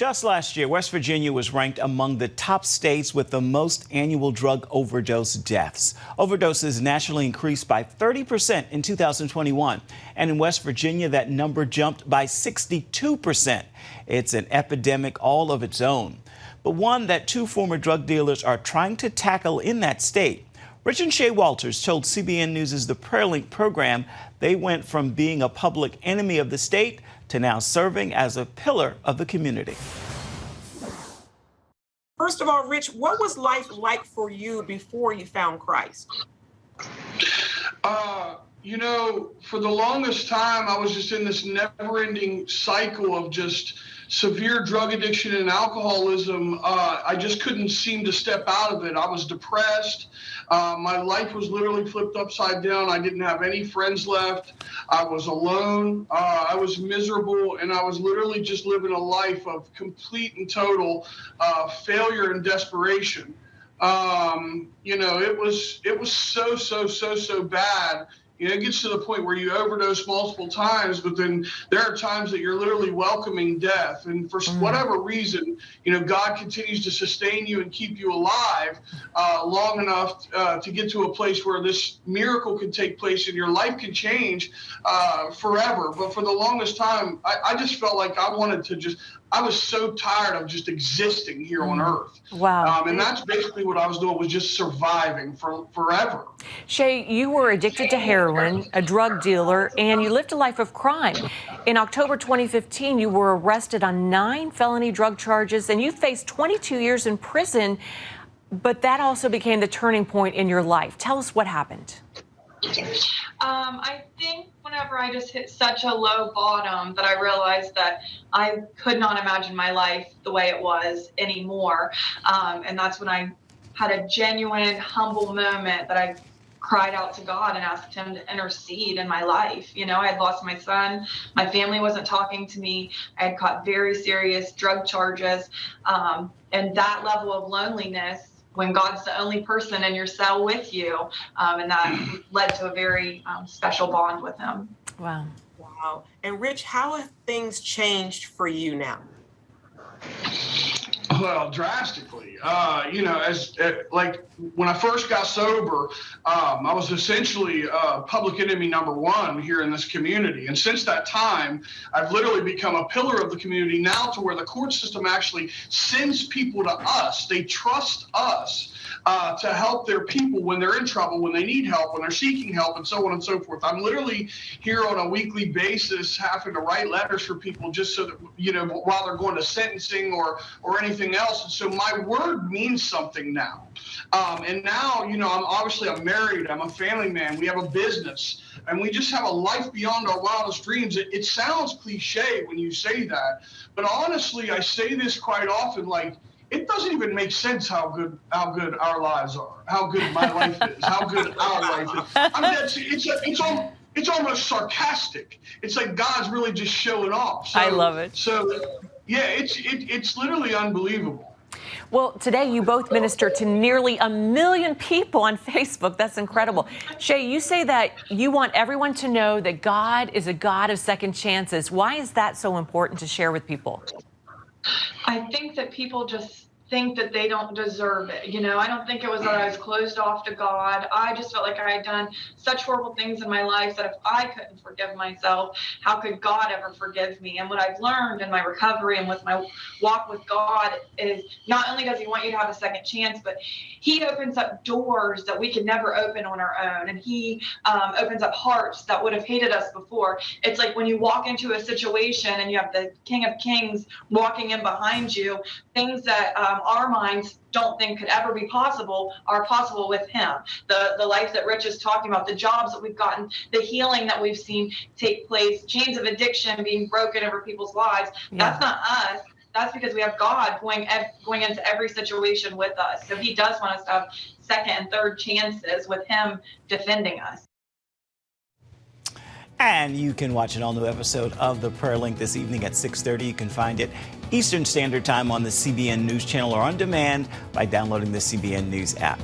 Just last year, West Virginia was ranked among the top states with the most annual drug overdose deaths. Overdoses nationally increased by 30% in 2021. And in West Virginia, that number jumped by 62%. It's an epidemic all of its own, but one that two former drug dealers are trying to tackle in that state. Rich and Shay Walters told CBN News' The Prayerlink program they went from being a public enemy of the state to now serving as a pillar of the community. First of all, Rich, what was life like for you before you found Christ? For the longest time, I was just in this never-ending cycle of just severe drug addiction and alcoholism. I just couldn't seem to step out of it. I was depressed. My life was literally flipped upside down. I didn't have any friends left. I was alone. I was miserable, and I was literally just living a life of complete and total failure and desperation. It was so bad. It gets to the point where you overdose multiple times, but then there are times that you're literally welcoming death. And for whatever reason, God continues to sustain you and keep you alive long enough to get to a place where this miracle can take place and your life can change forever. But for the longest time, I just felt like I was so tired of just existing here on earth. Wow. And that's basically what I was doing, was just surviving forever. Shay, you were addicted to heroin, a drug dealer, and you lived a life of crime. In October 2015, you were arrested on 9 felony drug charges, and you faced 22 years in prison. But that also became the turning point in your life. Tell us what happened. I think whenever I just hit such a low bottom that I realized that I could not imagine my life the way it was anymore. And that's when I had a genuine, humble moment that I cried out to God and asked him to intercede in my life. I had lost my son. My family wasn't talking to me. I had caught very serious drug charges. And that level of loneliness, when God's the only person in your cell with you, and that led to a very special bond with him. Wow. Wow. And Rich, how have things changed for you now? Well, drastically. Like when I first got sober, I was essentially public enemy number one here in this community. And since that time, I've literally become a pillar of the community now, to where the court system actually sends people to us. They trust us to help their people when they're in trouble, when they need help, when they're seeking help, and so on and so forth. I'm literally here on a weekly basis having to write letters for people just so that, while they're going to sentencing or anything else. And so my word means something now. And now, I'm married. I'm a family man. We have a business, and we just have a life beyond our wildest dreams. It sounds cliche when you say that, but honestly, I say this quite often, like, it doesn't even make sense how good our lives are, how good my life is, how good our life is. It's almost sarcastic. It's like God's really just showing off. So, I love it. So, yeah, it's literally unbelievable. Well, today you both minister to nearly 1 million people on Facebook. That's incredible. Shay, you say that you want everyone to know that God is a God of second chances. Why is that so important to share with people? I think that people just think that they don't deserve it. I don't think it was that I was closed off to God. I just felt like I had done such horrible things in my life that if I couldn't forgive myself, how could God ever forgive me? And what I've learned in my recovery and with my walk with God is not only does he want you to have a second chance, but he opens up doors that we could never open on our own. And he opens up hearts that would have hated us before. It's like when you walk into a situation and you have the King of Kings walking in behind you, things that our minds don't think could ever be possible are possible with him. The life that Rich is talking about, the jobs that we've gotten, the healing that we've seen take place, chains of addiction being broken over people's lives. Yeah. That's not us. That's because we have God going into every situation with us. So he does want us to have second and third chances with him defending us. And you can watch an all-new episode of The Prayerlink this evening at 6:30. You can find it Eastern Standard Time on the CBN News Channel or on demand by downloading the CBN News app.